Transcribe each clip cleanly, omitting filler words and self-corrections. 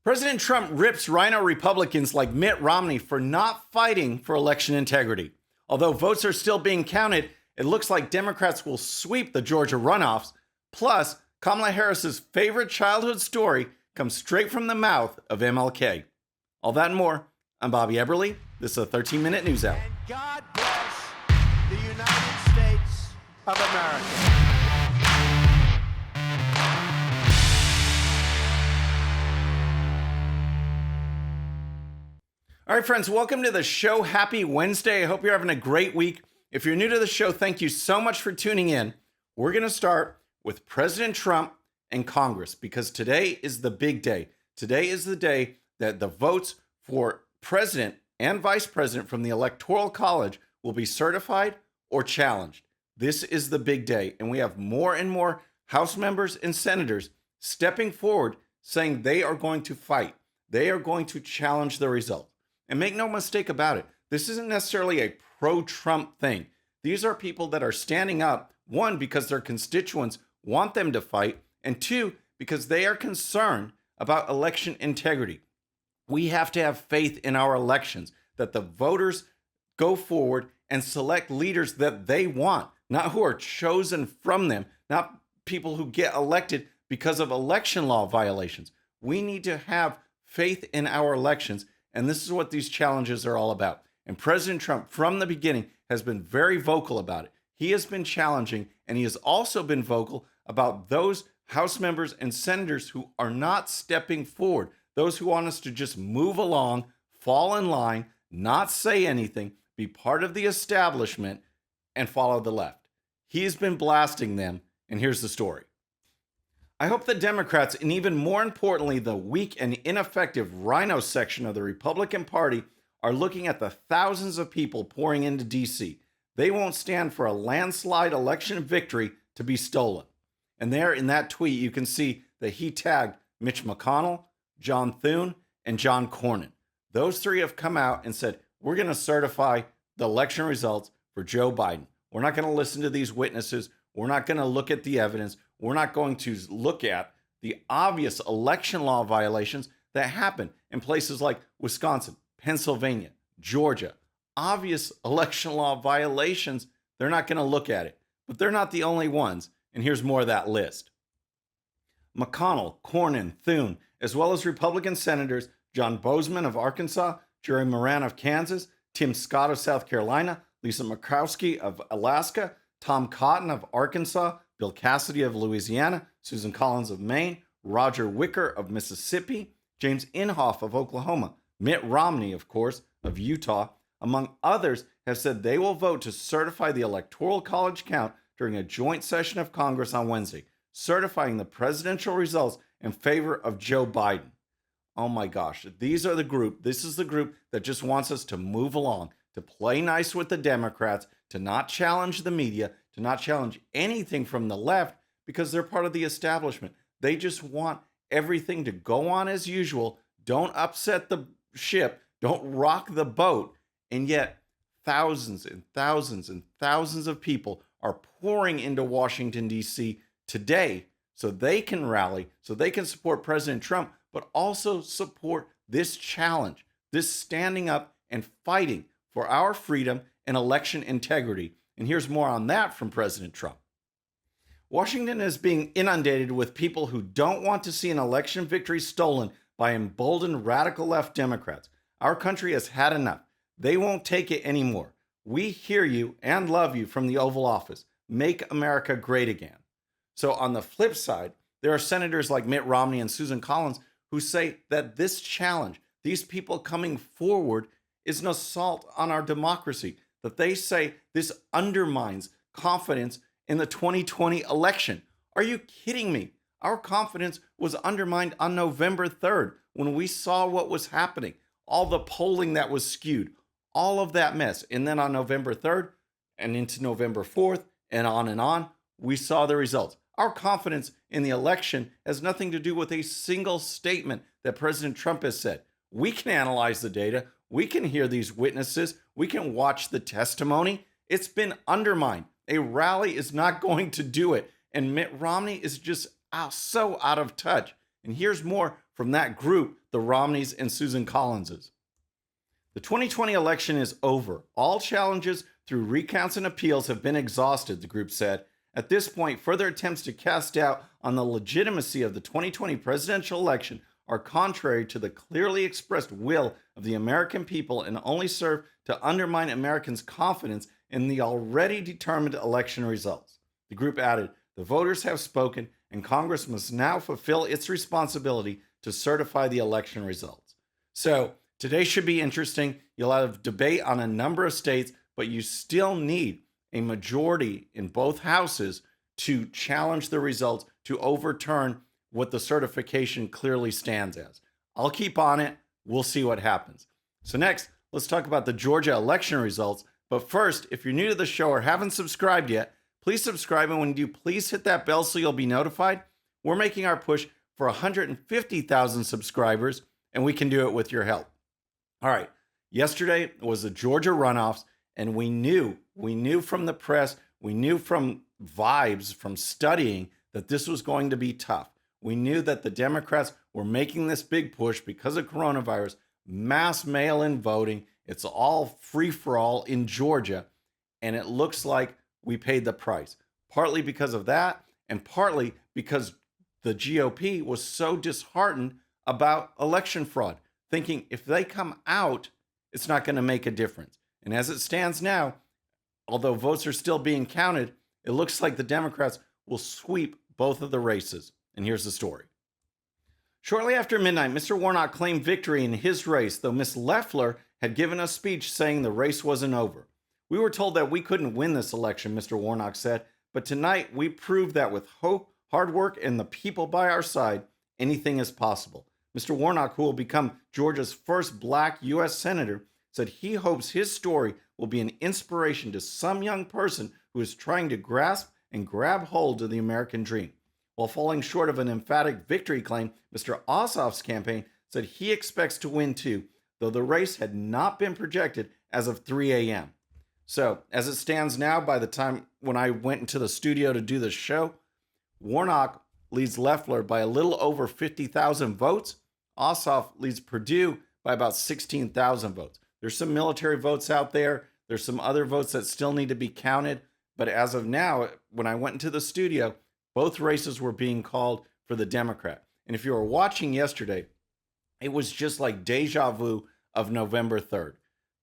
President Trump rips RINO Republicans like Mitt Romney for not fighting for election integrity. Although votes are still being counted, it looks like Democrats will sweep the Georgia runoffs. Plus, Kamala Harris's favorite childhood story comes straight from the mouth of MLK. All that and more. I'm Bobby Eberle. This is a 13-minute news hour. And God bless the United States of America. All right, friends, welcome to the show. Happy Wednesday. I hope you're having a great week. If you're new to the show, thank you so much for tuning in. We're going to start with President Trump and Congress because today is the big day. Today is the day that the votes for president and vice president from the Electoral College will be certified or challenged. This is the big day, and we have more and more House members and senators stepping forward saying they are going to fight. They are going to challenge the result. And make no mistake about it, this isn't necessarily a pro-Trump thing. These are people that are standing up, one, because their constituents want them to fight, and two, because they are concerned about election integrity. We have to have faith in our elections, that the voters go forward and select leaders that they want, not who are chosen from them, not people who get elected because of election law violations. We need to have faith in our elections. And this is what these challenges are all about. And President Trump, from the beginning, has been very vocal about it. He has been challenging, and he has also been vocal about those House members and senators who are not stepping forward, those who want us to just move along, fall in line, not say anything, be part of the establishment, and follow the left. He's been blasting them, and here's the story. I hope the Democrats, and even more importantly, the weak and ineffective RINO section of the Republican Party, are looking at the thousands of people pouring into D.C. They won't stand for a landslide election victory to be stolen. And there in that tweet, you can see that he tagged Mitch McConnell, John Thune, and John Cornyn. Those three have come out and said, we're going to certify the election results for Joe Biden. We're not going to listen to these witnesses. We're not going to look at the evidence. We're not going to look at the obvious election law violations that happen in places like Wisconsin, Pennsylvania, Georgia. Obvious election law violations, they're not going to look at it. But they're not the only ones. And here's more of that list. McConnell, Cornyn, Thune, as well as Republican Senators John Boozman of Arkansas, Jerry Moran of Kansas, Tim Scott of South Carolina, Lisa Murkowski of Alaska, Tom Cotton of Arkansas, Bill Cassidy of Louisiana, Susan Collins of Maine, Roger Wicker of Mississippi, James Inhofe of Oklahoma, Mitt Romney, of course, of Utah, among others, have said they will vote to certify the Electoral College count during a joint session of Congress on Wednesday, certifying the presidential results in favor of Joe Biden. Oh my gosh, this is the group that just wants us to move along, to play nice with the Democrats, to not challenge the media, to not challenge anything from the left because they're part of the establishment. They just want everything to go on as usual. Don't upset the ship. Don't rock the boat. And yet thousands and thousands and thousands of people are pouring into Washington, D.C. today so they can rally, so they can support President Trump, but also support this challenge, this standing up and fighting for our freedom and election integrity. And here's more on that from President Trump. Washington is being inundated with people who don't want to see an election victory stolen by emboldened radical left Democrats. Our country has had enough. They won't take it anymore. We hear you and love you from the Oval Office. Make America great again. So on the flip side, there are senators like Mitt Romney and Susan Collins who say that this challenge, these people coming forward, is an assault on our democracy, that they say this undermines confidence in the 2020 election. Are you kidding me? Our confidence was undermined on November 3rd when we saw what was happening, all the polling that was skewed, all of that mess. And then on November 3rd and into November 4th and on, we saw the results. Our confidence in the election has nothing to do with a single statement that President Trump has said. We can analyze the data. We can hear these witnesses. We can watch the testimony. It's been undermined. A rally is not going to do it. And Mitt Romney is just so out of touch. And here's more from that group, the Romneys and Susan Collinses. The 2020 election is over. All challenges through recounts and appeals have been exhausted, the group said. At this point, further attempts to cast doubt on the legitimacy of the 2020 presidential election are contrary to the clearly expressed will of the American people and only serve to undermine Americans' confidence in the already determined election results. The group added, the voters have spoken, and Congress must now fulfill its responsibility to certify the election results. So, today should be interesting. You'll have debate on a number of states, but you still need a majority in both houses to challenge the results, to overturn what the certification clearly stands as. I'll keep on it. We'll see what happens. So next, let's talk about the Georgia election results. But first, if you're new to the show or haven't subscribed yet, please subscribe. And when you do, please hit that bell so you'll be notified. We're making our push for 150,000 subscribers, and we can do it with your help. All right. Yesterday was the Georgia runoffs, and we knew from the press, we knew from vibes, from studying, that this was going to be tough. We knew that the Democrats were making this big push because of coronavirus, mass mail-in voting. It's all free-for-all in Georgia, and it looks like we paid the price, partly because of that, and partly because the GOP was so disheartened about election fraud, thinking if they come out, it's not going to make a difference. And as it stands now, although votes are still being counted, it looks like the Democrats will sweep both of the races. And here's the story. Shortly after midnight, Mr. Warnock claimed victory in his race, though Ms. Loeffler had given a speech saying the race wasn't over. We were told that we couldn't win this election, Mr. Warnock said, but tonight we proved that with hope, hard work, and the people by our side, anything is possible. Mr. Warnock, who will become Georgia's first black U.S. senator, said he hopes his story will be an inspiration to some young person who is trying to grasp and grab hold of the American dream. While falling short of an emphatic victory claim, Mr. Osoff's campaign said he expects to win too, though the race had not been projected as of 3 a.m. So, as it stands now, by the time when I went into the studio to do the show, Warnock leads Loeffler by a little over 50,000 votes. Osoff leads Perdue by about 16,000 votes. There's some military votes out there. There's some other votes that still need to be counted. But as of now, when I went into the studio, both races were being called for the Democrat. And if you were watching yesterday, it was just like deja vu of November 3rd.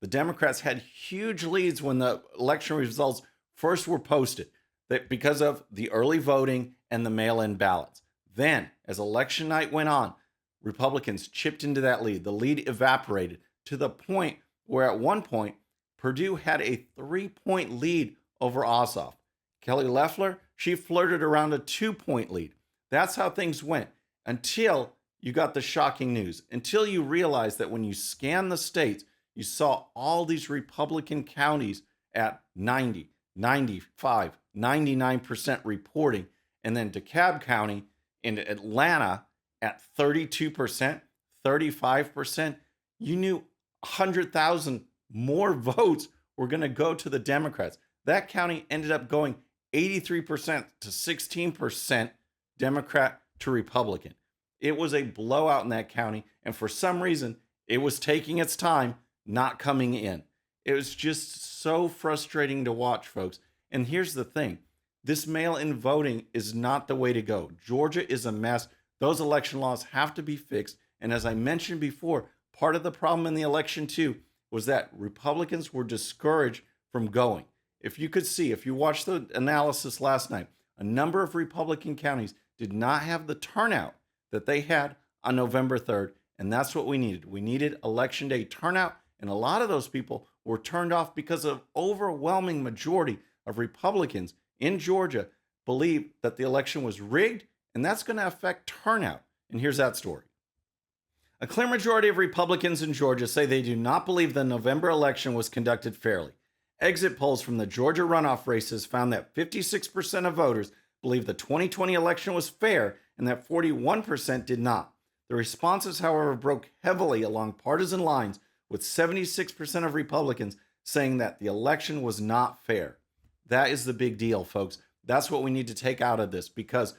The Democrats had huge leads when the election results first were posted, that because of the early voting and the mail-in ballots. Then, as election night went on, Republicans chipped into that lead. The lead evaporated to the point where at one point, Perdue had a 3-point lead over Osoff. Kelly Loeffler, she flirted around a 2-point lead. That's how things went until you got the shocking news, until you realized that when you scanned the states, you saw all these Republican counties at 90, 95, 99% reporting, and then DeKalb County in Atlanta at 32%, 35%. You knew 100,000 more votes were going to go to the Democrats. That county ended up going 83% to 16% Democrat to Republican. It was a blowout in that county, and for some reason, it was taking its time, not coming in. It was just so frustrating to watch, folks. And here's the thing. This mail-in voting is not the way to go. Georgia is a mess. Those election laws have to be fixed. And as I mentioned before, part of the problem in the election, too, was that Republicans were discouraged from going. If you could see, if you watched the analysis last night, a number of Republican counties did not have the turnout that they had on November 3rd, and that's what we needed. We needed Election Day turnout, and a lot of those people were turned off because an overwhelming majority of Republicans in Georgia believe that the election was rigged, and that's going to affect turnout. And here's that story. A clear majority of Republicans in Georgia say they do not believe the November election was conducted fairly. Exit polls from the Georgia runoff races found that 56% of voters believe the 2020 election was fair and that 41% did not. The responses, however, broke heavily along partisan lines, with 76% of Republicans saying that the election was not fair. That is the big deal, folks. That's what we need to take out of this, because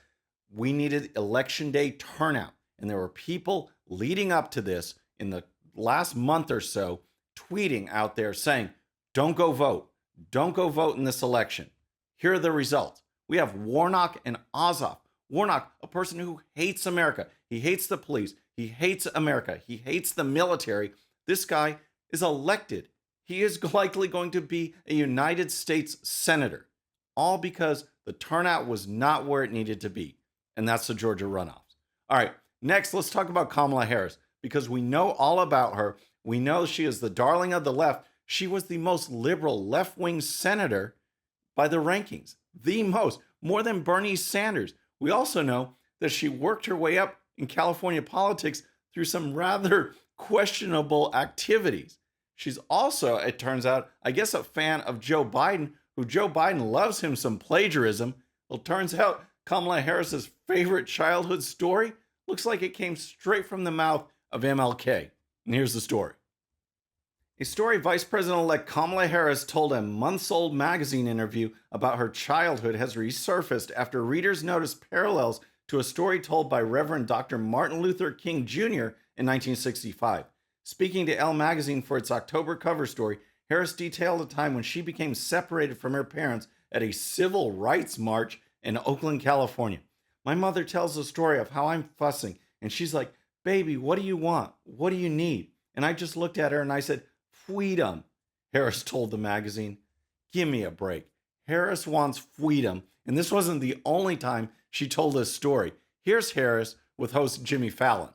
we needed Election Day turnout. And there were people leading up to this in the last month or so tweeting out there saying, don't go vote. Don't go vote in this election. Here are the results. We have Warnock and Osoff. Warnock, a person who hates America. He hates the police. He hates America. He hates the military. This guy is elected. He is likely going to be a United States senator, all because the turnout was not where it needed to be. And that's the Georgia runoffs. All right, next, let's talk about Kamala Harris, because we know all about her. We know she is the darling of the left. She was the most liberal left-wing senator by the rankings, the most, more than Bernie Sanders. We also know that she worked her way up in California politics through some rather questionable activities. She's also, it turns out, I guess, a fan of Joe Biden, who Joe Biden loves him some plagiarism. Well, it turns out Kamala Harris's favorite childhood story looks like it came straight from the mouth of MLK. And here's the story. A story Vice President-elect Kamala Harris told a months-old magazine interview about her childhood has resurfaced after readers noticed parallels to a story told by Reverend Dr. Martin Luther King Jr. in 1965. Speaking to Elle magazine for its October cover story, Harris detailed a time when she became separated from her parents at a civil rights march in Oakland, California. My mother tells the story of how I'm fussing, and she's like, "Baby, what do you want? What do you need?" And I just looked at her and I said, "Freedom," Harris told the magazine. Give me a break. Harris wants freedom, and this wasn't the only time she told this story. Here's Harris with host Jimmy Fallon.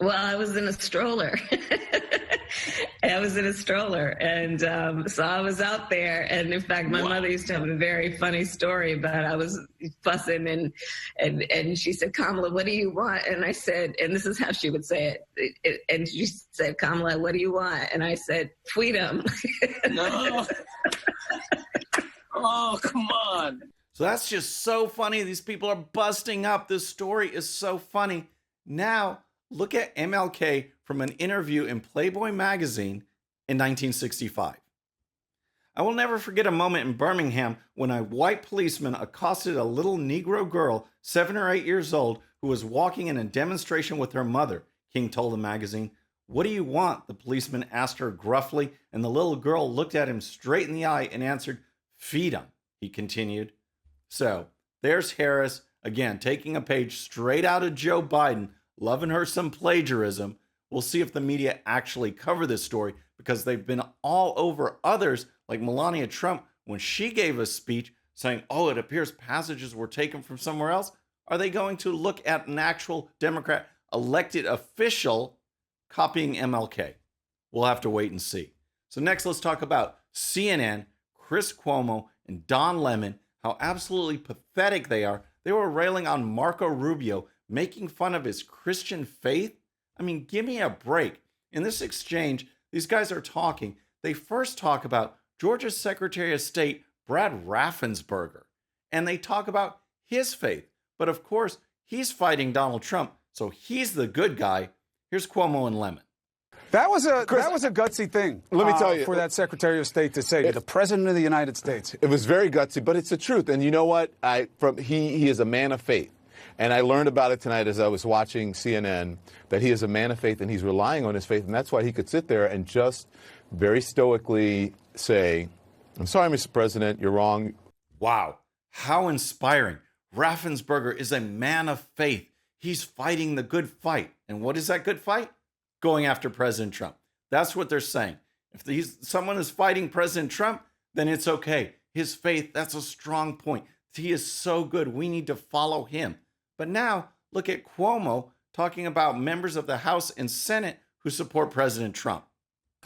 Well, I was in a stroller. And so I was out there. And in fact, my mother used to have a very funny story about I was fussing and she said, "Kamala, what do you want?" And I said, and this is how she would say it. And she said, "Kamala, what do you want?" And I said, "Freedom." No. Oh, come on. So that's just so funny. These people are busting up. This story is so funny. Now, look at MLK from an interview in Playboy magazine in 1965. I will never forget a moment in Birmingham when a white policeman accosted a little Negro girl, 7 or 8 years old, who was walking in a demonstration with her mother, King told the magazine. "What do you want?" the policeman asked her gruffly, and the little girl looked at him straight in the eye and answered, "Feed 'em," he continued. So, there's Harris, again, taking a page straight out of Joe Biden, loving her some plagiarism. We'll see if the media actually cover this story, because they've been all over others, like Melania Trump, when she gave a speech saying, "Oh, it appears passages were taken from somewhere else." Are they going to look at an actual Democrat elected official copying MLK? We'll have to wait and see. So next, let's talk about CNN, Chris Cuomo, and Don Lemon, how absolutely pathetic they are. They were railing on Marco Rubio, making fun of his Christian faith. I mean, give me a break. In this exchange, these guys are talking. They first talk about Georgia's Secretary of State, Brad Raffensperger, and they talk about his faith. But of course, he's fighting Donald Trump, so he's the good guy. Here's Cuomo and Lemon. That was a gutsy thing. Let me tell you, for that Secretary of State to say to the President of the United States. It was very gutsy, but it's the truth. And you know what? He is a man of faith. And I learned about it tonight as I was watching CNN, that he is a man of faith and he's relying on his faith. And that's why he could sit there and just very stoically say, "I'm sorry, Mr. President, you're wrong." Wow, how inspiring. Raffensperger is a man of faith. He's fighting the good fight. And what is that good fight? Going after President Trump. That's what they're saying. If someone is fighting President Trump, then it's okay. His faith, that's a strong point. He is so good. We need to follow him. But now, look at Cuomo talking about members of the House and Senate who support President Trump.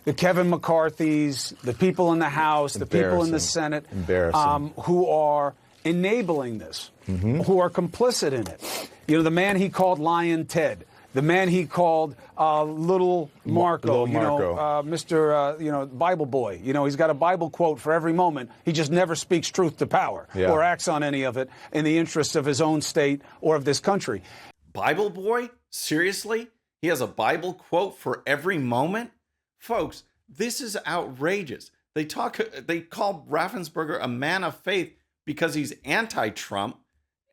The Kevin McCarthy's, the people in the House, the people in the Senate, who are enabling this, who are complicit in it. You know, the man he called Lion Ted, the man he called Little Marco, Mr. Bible boy. You know, he's got a Bible quote for every moment. He just never speaks truth to power or acts on any of it in the interests of his own state or of this country. Bible boy? Seriously? He has a Bible quote for every moment? Folks, this is outrageous. They call Raffensperger a man of faith because he's anti-Trump.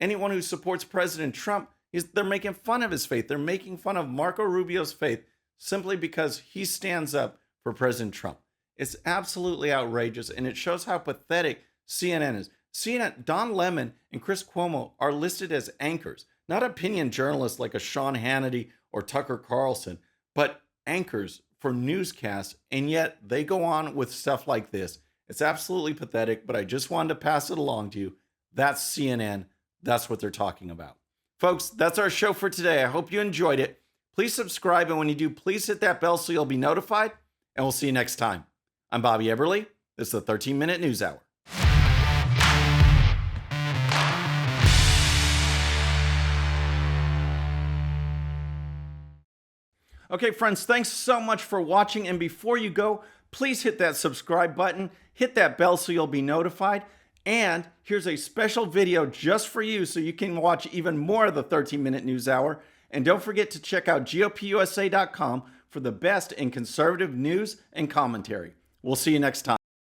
Anyone who supports President Trump, They're making fun of his faith. They're making fun of Marco Rubio's faith simply because he stands up for President Trump. It's absolutely outrageous, and it shows how pathetic CNN is. CNN, Don Lemon and Chris Cuomo are listed as anchors, not opinion journalists like a Sean Hannity or Tucker Carlson, but anchors for newscasts, and yet they go on with stuff like this. It's absolutely pathetic, but I just wanted to pass it along to you. That's CNN. That's what they're talking about. Folks, that's our show for today. I hope you enjoyed it. Please subscribe, and when you do, please hit that bell so you'll be notified, and we'll see you next time. I'm Bobby Eberle. This is the 13-Minute News Hour. Okay, friends, thanks so much for watching. And before you go, please hit that subscribe button, hit that bell so you'll be notified. And here's a special video just for you so you can watch even more of the 13-Minute News Hour. And don't forget to check out GOPUSA.com for the best in conservative news and commentary. We'll see you next time.